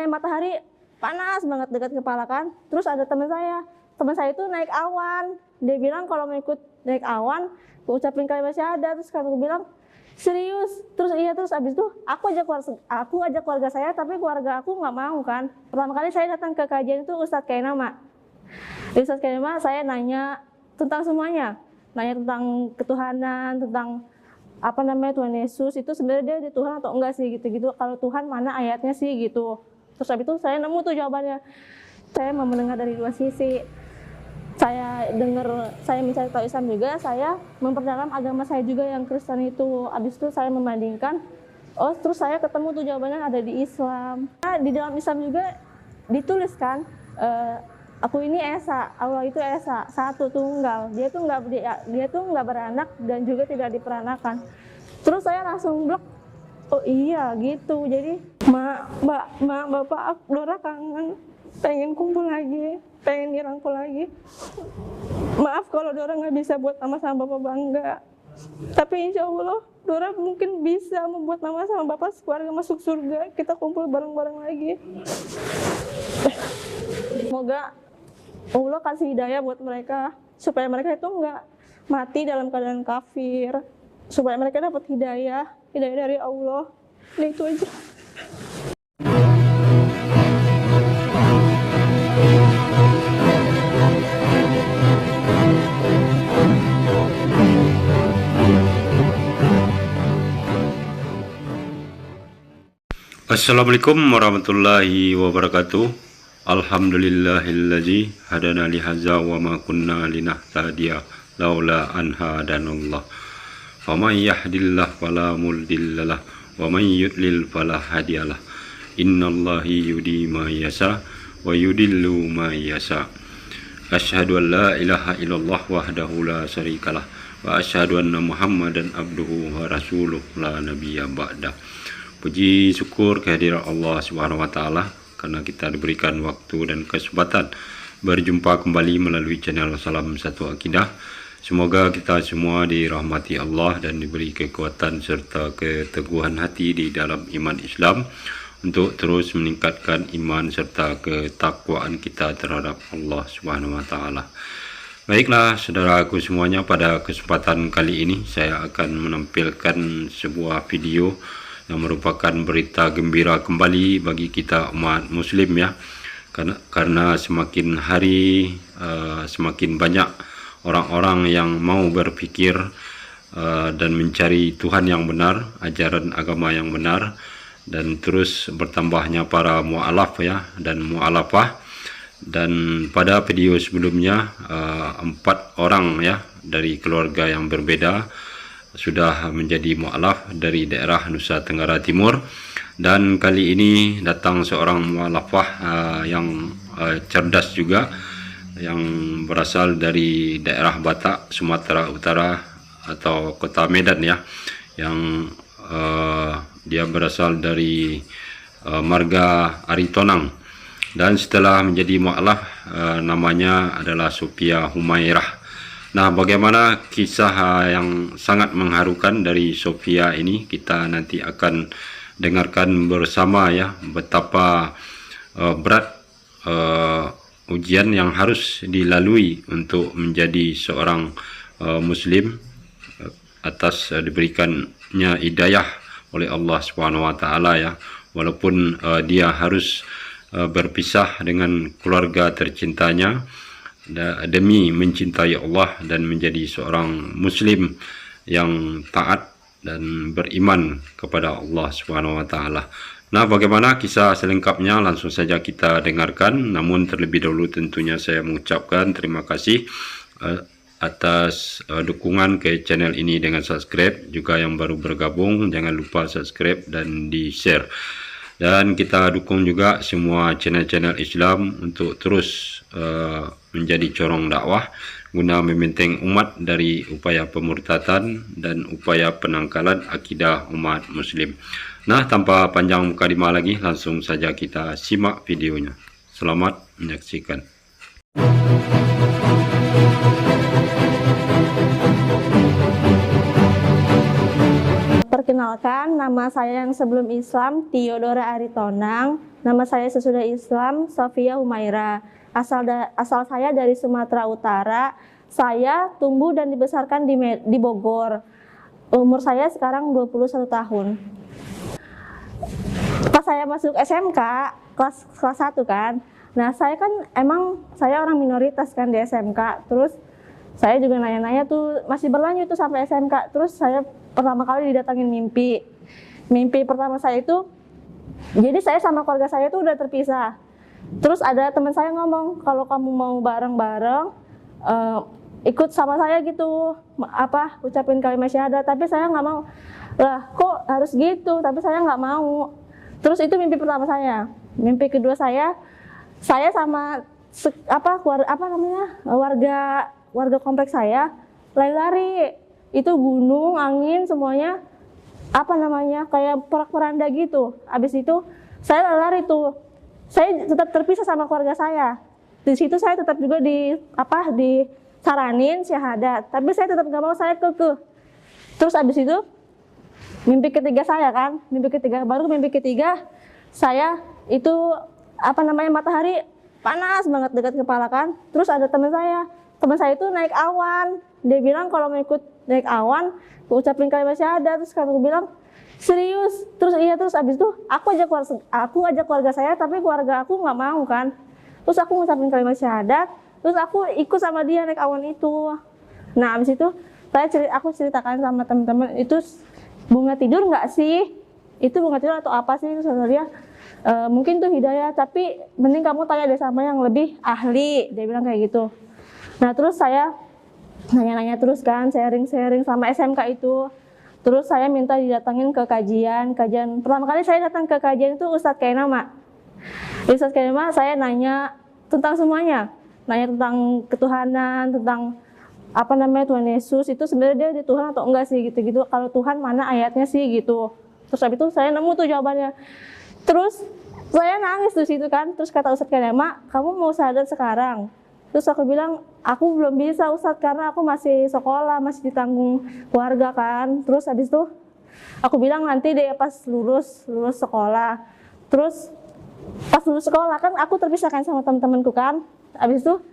matahari panas banget dekat kepala kan. Terus ada teman saya itu naik awan. Dia bilang kalau mau ikut naik awan, aku ucapin kalimat syahadat. Terus aku bilang serius. Terus iya, terus abis itu aku ajak keluarga saya, tapi keluarga aku nggak mau kan. Pertama kali saya datang ke kajian itu Ustadz Kainama. Ustadz Kainama saya nanya tentang semuanya, nanya tentang ketuhanan, tentang Tuhan Yesus itu sebenarnya dia Tuhan atau enggak sih gitu-gitu. Kalau Tuhan mana ayatnya sih gitu. Terus habis itu saya nemu tuh jawabannya. Saya mau mendengar dari dua sisi. Saya mencari tahu Islam juga, saya memperdalam agama saya juga yang Kristen itu. Habis itu saya membandingkan, terus saya ketemu tuh jawabannya ada di Islam. Nah, di dalam Islam juga dituliskan, aku ini Esa, Allah itu Esa, satu tunggal. Dia tuh nggak beranak dan juga tidak diperanakan. Terus saya langsung blok, oh iya gitu. Jadi bapak, Dora kangen, pengen kumpul lagi, pengen dirangkul lagi. Maaf kalau Dora nggak bisa buat nama sama bapak bangga, tapi insya Allah Dora mungkin bisa membuat nama sama bapak keluarga masuk surga. Kita kumpul bareng-bareng lagi. Semoga Allah kasih hidayah buat mereka, supaya mereka itu nggak mati dalam keadaan kafir, supaya mereka dapat hidayah dari Allah. Nah, itu aja. Assalamualaikum warahmatullahi wabarakatuh. Alhamdulillahilladzi hadana li hadza wa ma kunna linahtadiya laula an hadanallah. Wa may yahdihillahu fala mudhillalah wa may yudlil fala hadiyalah. Innallahi yudi ma yasha wa yudillu ma yasha. Asyhadu an la ilaha illallah wahdahu la syarikalah wa asyhadu anna Muhammadan abduhu wa rasuluh la nabiyya ba'da. Puji syukur kehadiran Allah Subhanahu wa taala karena kita diberikan waktu dan kesempatan berjumpa kembali melalui channel Salam Satu Akidah. Semoga kita semua dirahmati Allah dan diberi kekuatan serta keteguhan hati di dalam iman Islam untuk terus meningkatkan iman serta ketakwaan kita terhadap Allah Subhanahu wa taala. Baiklah saudaraku semuanya, pada kesempatan kali ini saya akan menampilkan sebuah video yang merupakan berita gembira kembali bagi kita umat muslim ya, karena semakin hari semakin banyak orang-orang yang mau berpikir dan mencari Tuhan yang benar, ajaran agama yang benar, dan terus bertambahnya para mu'alaf ya dan mu'alafah. Dan pada video sebelumnya 4 orang ya dari keluarga yang berbeda sudah menjadi mu'alaf dari daerah Nusa Tenggara Timur, dan kali ini datang seorang mu'alafah yang cerdas juga, yang berasal dari daerah Batak, Sumatera Utara atau kota Medan ya, yang dia berasal dari marga Aritonang, dan setelah menjadi mu'alaf namanya adalah Sophia Humairah. Nah, bagaimana kisah yang sangat mengharukan dari Sophia ini, kita nanti akan dengarkan bersama ya, betapa berat ujian yang harus dilalui untuk menjadi seorang muslim atas diberikannya hidayah oleh Allah Subhanahu wa taala ya, walaupun dia harus berpisah dengan keluarga tercintanya demi mencintai Allah dan menjadi seorang muslim yang taat dan beriman kepada Allah Subhanahu wa taala. Nah, bagaimana kisah selengkapnya langsung saja kita dengarkan. Namun terlebih dahulu tentunya saya mengucapkan terima kasih atas dukungan ke channel ini dengan subscribe. Juga yang baru bergabung jangan lupa subscribe dan di-share. Dan kita dukung juga semua channel-channel Islam untuk terus menjadi corong dakwah guna membentengi umat dari upaya pemurtadan dan upaya penangkalan akidah umat muslim. Nah, tanpa panjang mukadimah lagi, langsung saja kita simak videonya. Selamat menyaksikan. Perkenalkan, nama saya yang sebelum Islam Theodora Aritonang. Nama saya sesudah Islam Sofia Humaira. Asal saya dari Sumatera Utara. Saya tumbuh dan dibesarkan di Bogor. Umur saya sekarang 21 tahun. Pas saya masuk SMK, kelas 1 kan. Nah, saya orang minoritas kan di SMK. Terus saya juga nanya-nanya tuh, masih berlanjut tuh sampai SMK. Terus saya pertama kali didatangin mimpi. Mimpi pertama saya itu, jadi saya sama keluarga saya tuh udah terpisah. Terus ada teman saya ngomong, kalau kamu mau bareng-bareng, ikut sama saya gitu, ucapin kalimat syahadat. Tapi saya nggak mau. Lah, kok harus gitu? Tapi saya nggak mau. Terus itu mimpi pertama saya. Mimpi kedua saya sama warga kompleks saya lari-lari. Itu gunung, angin, semuanya kayak porak-poranda gitu. Habis itu saya lari tuh. Saya tetap terpisah sama keluarga saya. Di situ saya tetap juga disaranin syahadat. Tapi saya tetap nggak mau, saya kekeh. Terus habis itu mimpi ketiga saya kan, mimpi ketiga saya itu matahari panas banget dekat kepala kan. Terus ada teman saya itu naik awan. Dia bilang kalau mau ikut naik awan, ucapin kalimat syahadat. Terus aku bilang serius. Terus abis itu aku ajak keluarga saya, tapi keluarga aku nggak mau kan. Terus aku ngucapin kalimat syahadat. Terus aku ikut sama dia naik awan itu. Nah abis itu aku ceritakan sama teman-teman, itu bunga tidur nggak sih? Itu bunga tidur atau apa sih? Terus kata dia, mungkin tuh hidayah, tapi mending kamu tanya deh sama yang lebih ahli. Dia bilang kayak gitu. Nah terus saya nanya-nanya terus kan, sharing-sharing sama SMK itu. Terus saya minta didatangin ke kajian. Pertama kali saya datang ke kajian itu Ustadz Kainama. Ustadz Kainama saya nanya tentang semuanya. Nanya tentang ketuhanan, tentang Tuhan Yesus itu sebenarnya dia Tuhan atau enggak sih gitu-gitu. Kalau Tuhan mana ayatnya sih gitu. Terus habis itu saya nemu tuh jawabannya. Terus saya nangis di situ kan. Terus kata Ustadz Kainama, kamu mau syahadat sekarang? Terus aku bilang, aku belum bisa Ustadz karena aku masih sekolah, masih ditanggung keluarga kan. Terus habis itu aku bilang nanti deh pas lulus sekolah. Terus pas lulus sekolah kan aku terpisahkan sama teman-temanku kan. Habis itu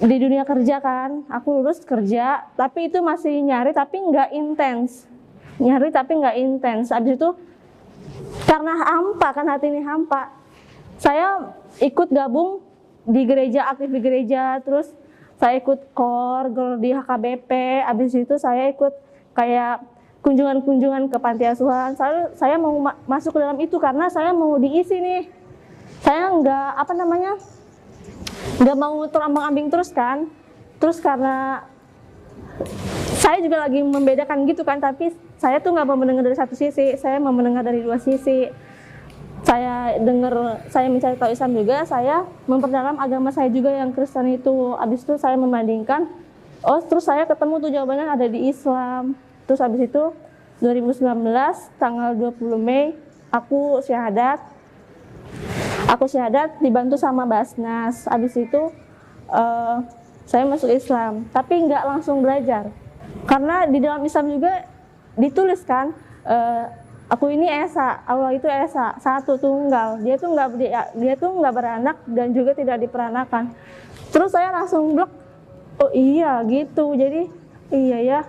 di dunia kerja kan, aku lulus kerja, tapi itu masih nyari tapi nggak intens. Habis itu karena hampa kan, hati ini hampa, saya ikut gabung di gereja, aktif di gereja. Terus saya ikut KOR di HKBP. Habis itu saya ikut kayak kunjungan-kunjungan ke panti asuhan. Saya mau masuk ke dalam itu karena saya mau diisi nih. Saya nggak mau terombang-ambing terus kan. Terus karena saya juga lagi membedakan gitu kan, tapi saya tuh nggak mau mendengar dari satu sisi, saya mau mendengar dari dua sisi. Saya mencari tahu Islam juga, saya memperdalam agama saya juga yang Kristen itu. Habis itu saya membandingkan, terus saya ketemu tuh jawabannya ada di Islam. Terus habis itu 2019 tanggal 20 Mei aku syahadat dibantu sama Basnas. Habis itu saya masuk Islam, tapi nggak langsung belajar karena di dalam Islam juga ditulis kan, aku ini Esa, Allah itu Esa, satu tunggal. Dia tuh nggak beranak dan juga tidak diperanakan. Terus saya langsung blok, oh iya gitu. Jadi iya ya,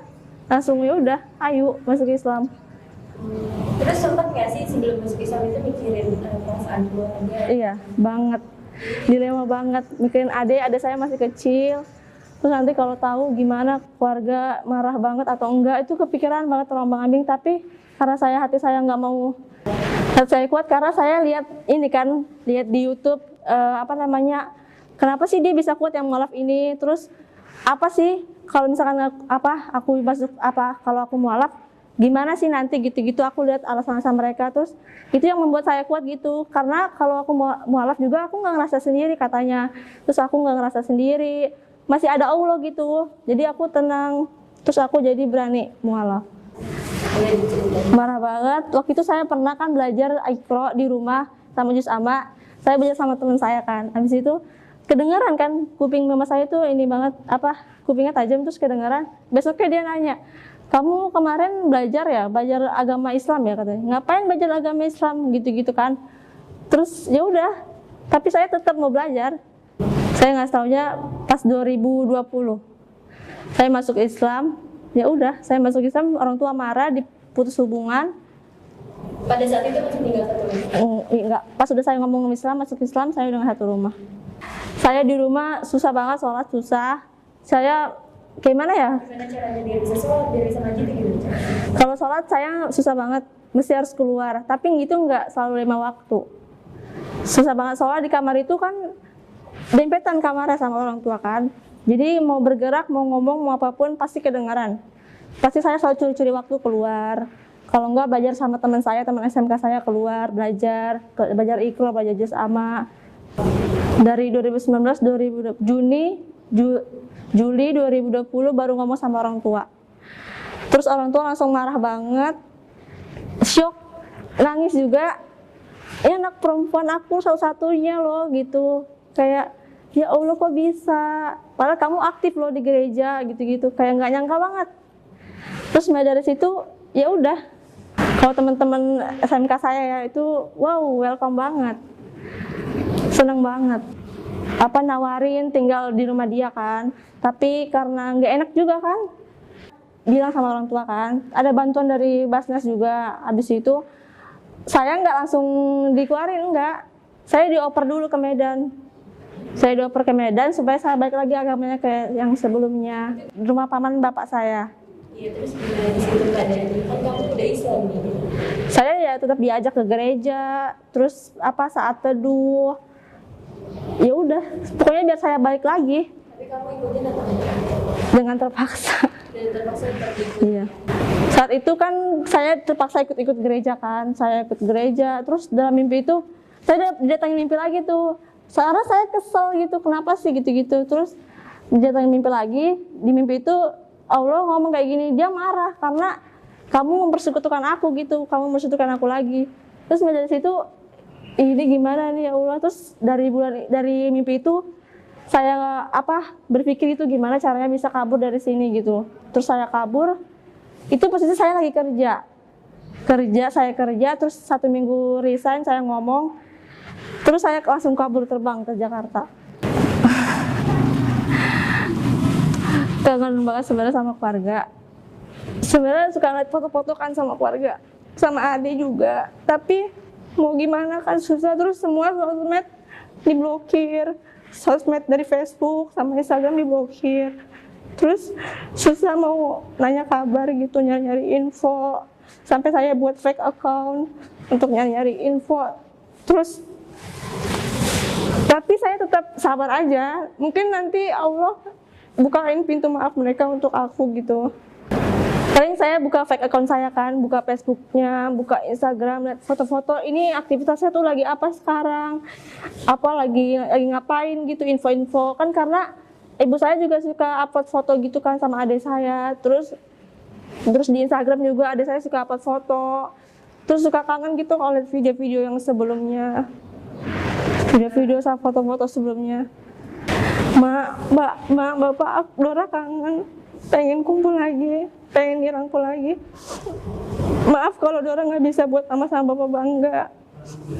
langsung ya udah, ayo masuk Islam. Terus sempat nggak sih sebelum masuk Islam itu mikirin perasaan keluarga? Iya, banget. Dilema banget. Mikirin adik saya masih kecil. Terus nanti kalau tahu gimana keluarga marah banget atau enggak, itu kepikiran banget terombang-ambing. Tapi karena hati saya nggak mau, hati saya kuat karena saya lihat di YouTube kenapa sih dia bisa kuat yang mualaf ini. Terus apa sih kalau misalkan aku masuk kalau aku mualaf, gimana sih nanti gitu-gitu. Aku lihat alasan-alasan mereka, terus itu yang membuat saya kuat gitu. Karena kalau aku mualaf juga aku nggak ngerasa sendiri katanya. Terus aku nggak ngerasa sendiri, masih ada Allah gitu. Jadi aku tenang, terus aku jadi berani mualaf. Marah banget. Waktu itu saya pernah kan belajar Iqra di rumah sama Juz Amma. Saya belajar sama teman saya kan. Habis itu kedengaran kan, kuping mama saya tuh ini banget, kupingnya tajam, terus kedengaran. Besoknya dia nanya, kamu kemarin belajar ya, belajar agama Islam ya katanya. Ngapain belajar agama Islam gitu-gitu kan. Terus ya udah, tapi saya tetap mau belajar. Saya nggak taunya pas 2020. Saya masuk Islam, ya udah, saya masuk Islam, orang tua marah, diputus hubungan. Pada saat itu masih tinggal satu rumah? Enggak, pas udah saya ngomong Islam, masuk Islam, saya udah satu rumah. Saya di rumah susah banget, sholat susah. Saya gimana ya? Gimana caranya dia bisa sholat, dia bisa ngaji itu gimana caranya? Kalau sholat saya susah banget, mesti harus keluar. Tapi gitu nggak selalu 5 waktu. Susah banget sholat di kamar itu kan dempetan kamarnya sama orang tua kan. Jadi mau bergerak, mau ngomong, mau apapun pasti kedengaran. Pasti saya selalu curi-curi waktu keluar. Kalau enggak belajar sama teman saya, teman SMK saya keluar belajar Iqra, belajar juz amma. Dari 2019 Juli 2020 baru ngomong sama orang tua. Terus orang tua langsung marah banget, syok, nangis juga. Ya anak perempuan aku satu-satunya loh gitu. Kayak ya Allah kok bisa. Padahal kamu aktif loh di gereja gitu-gitu. Kayak nggak nyangka banget. Terus mulai dari situ ya udah. Kalau teman-teman SMK saya ya itu wow, welcome banget. Seneng banget. Apa nawarin tinggal di rumah dia kan. Tapi karena nggak enak juga kan. Bilang sama orang tua kan. Ada bantuan dari Basnas juga. Habis itu saya nggak langsung dikeluarin, enggak. Saya dioper dulu ke Medan. Saya dioper ke Medan supaya saya balik lagi agamanya kayak yang sebelumnya. Di rumah paman bapak saya. Iya, terus gimana di situ keadaannya? Kan kamu udah Islam nih. Saya ya tetap diajak ke gereja, terus apa saat teduh. Ya udah, pokoknya biar saya balik lagi. Tapi kamu ikutin atau enggak? Dengan terpaksa. Dan terpaksa tetap ikut. Iya. Saat itu kan saya terpaksa ikut gereja kan. Saya ikut gereja, terus dalam mimpi itu saya didatangin mimpi lagi tuh. Sekarang saya kesel gitu, kenapa sih gitu-gitu. Terus didatangin mimpi lagi, di mimpi itu Allah ngomong kayak gini, dia marah karena kamu mempersekutukan aku gitu, kamu mempersekutukan aku lagi. Terus dari situ, ini gimana nih ya Allah. Terus dari mimpi itu saya berpikir itu gimana caranya bisa kabur dari sini gitu. Terus saya kabur, itu posisi saya lagi kerja, terus 1 minggu resign, saya ngomong, terus saya langsung kabur terbang ke Jakarta. Kangen banget sebenarnya sama keluarga. Sebenarnya suka ngeliat foto-foto kan sama keluarga, sama adik juga. Tapi mau gimana kan susah, terus semua sosmed diblokir, sosmed dari Facebook sama Instagram diblokir. Terus susah mau nanya kabar gitu, nyari-nyari info. Sampai saya buat fake account untuk nyari-nyari info. Terus tapi saya tetap sabar aja. Mungkin nanti Allah bukain pintu maaf mereka untuk aku gitu. Paling saya buka fake account saya kan, buka Facebooknya, buka Instagram, lihat foto-foto. Ini aktivitasnya tuh lagi apa sekarang, apa lagi ngapain gitu, info-info kan, karena ibu saya juga suka upload foto gitu kan sama adik saya. Terus di Instagram juga adik saya suka upload foto. Terus suka kangen gitu kalau lihat video-video yang sebelumnya, video-video sama foto-foto sebelumnya. Mbak, bapak, Dora kangen, pengen kumpul lagi, pengen dirangkul lagi. Maaf kalau Dora nggak bisa buat mama sama bapak bangga.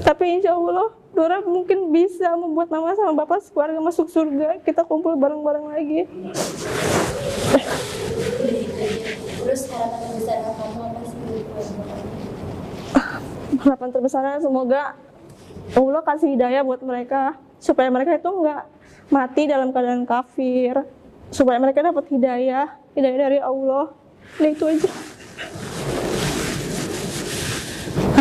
Tapi insya Allah Dora mungkin bisa membuat mama sama bapak sekeluarga masuk surga. Kita kumpul bareng-bareng lagi. Terus harapan terbesar kamu apa sih? Harapan terbesarnya semoga Allah kasih hidayah buat mereka, supaya mereka itu nggak mati dalam keadaan kafir, supaya mereka dapat hidayah dari Allah. Nah, itu aja.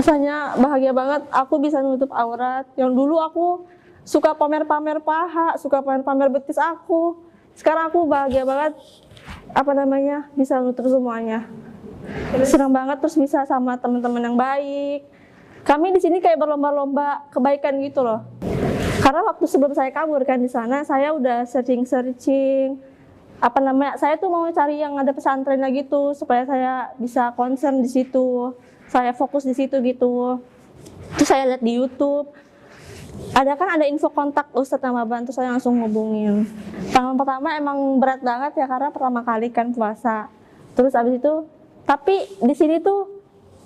Rasanya bahagia banget aku bisa nutup aurat. Yang dulu aku suka pamer-pamer paha, suka pamer-pamer betis aku. Sekarang aku bahagia banget bisa nutup semuanya. Senang banget, terus bisa sama teman-teman yang baik. Kami di sini kayak berlomba-lomba kebaikan gitu loh. Karena waktu sebelum saya kabur kan di sana, saya udah searching saya tuh mau cari yang ada pesantrennya gitu supaya saya bisa concern di situ, saya fokus di situ gitu. Terus saya lihat di YouTube ada info kontak Ustadz Namaban, terus saya langsung hubungin. Pertama emang berat banget ya, karena pertama kali kan puasa. Terus abis itu Tapi di sini tuh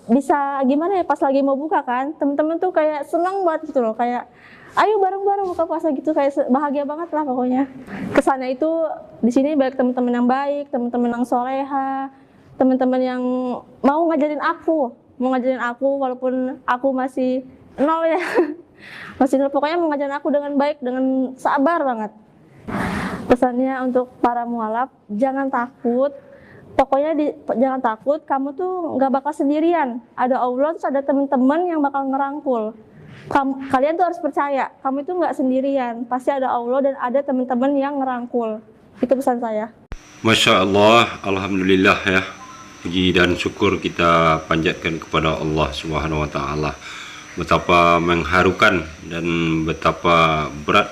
bisa gimana ya, pas lagi mau buka kan, temen-temen tuh kayak senang banget gitu loh, kayak ayo bareng-bareng buka puasa gitu, kayak bahagia banget lah pokoknya. Kesannya itu di sini banyak teman-teman yang baik, teman-teman yang soleha, teman-teman yang mau ngajarin aku walaupun aku masih nol ya. Masih nol, pokoknya mau ngajarin aku dengan baik, dengan sabar banget. Pesannya untuk para mualaf, jangan takut. Pokoknya jangan takut, kamu tuh nggak bakal sendirian. Ada Allah, terus ada teman-teman yang bakal ngerangkul. Kalian tuh harus percaya, kamu itu nggak sendirian. Pasti ada Allah dan ada teman-teman yang ngerangkul. Itu pesan saya. Masya Allah, Alhamdulillah ya. Puji dan syukur kita panjatkan kepada Allah Subhanahu wa Ta'ala. Betapa mengharukan dan betapa berat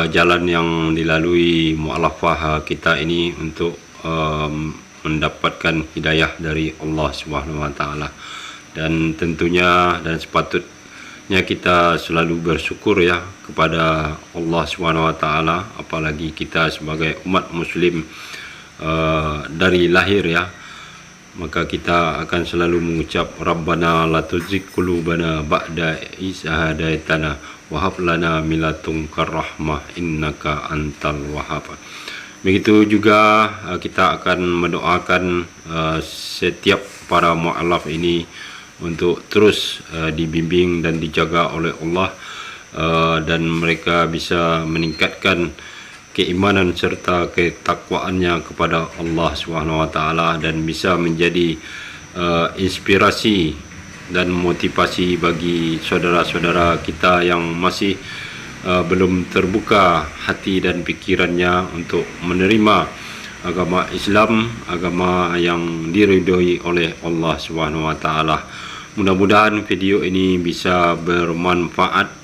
jalan yang dilalui mu'alafah kita ini untuk mendapatkan hidayah dari Allah Subhanahu wa Ta'ala. Dan tentunya dan sepatutnya kita selalu bersyukur ya kepada Allah Subhanahu wa Ta'ala, apalagi kita sebagai umat muslim dari lahir ya, maka kita akan selalu mengucap Rabbana la tuzigh qulubana ba'da idh hadaitana wa hab lana min ladunka rahmah innaka antal wahhab. Begitu juga kita akan mendoakan setiap para mu'alaf ini untuk terus dibimbing dan dijaga oleh Allah, dan mereka bisa meningkatkan keimanan serta ketakwaannya kepada Allah Subhanahu wa Ta'ala, dan bisa menjadi inspirasi dan motivasi bagi saudara-saudara kita yang masih belum terbuka hati dan pikirannya untuk menerima agama Islam, agama yang diridhoi oleh Allah Subhanahu wa Ta'ala. Mudah-mudahan video ini bisa bermanfaat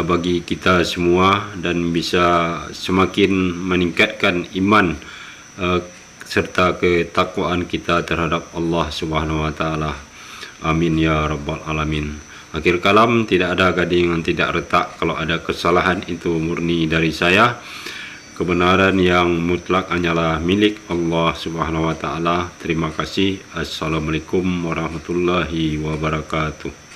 bagi kita semua dan bisa semakin meningkatkan iman serta ketakwaan kita terhadap Allah Subhanahu wa Ta'ala. Amin ya rabbal alamin. Akhir kalam, tidak ada gading yang tidak retak. Kalau ada kesalahan itu murni dari saya. Kebenaran yang mutlak hanyalah milik Allah Subhanahu wa Ta'ala. Terima kasih. Assalamualaikum warahmatullahi wabarakatuh.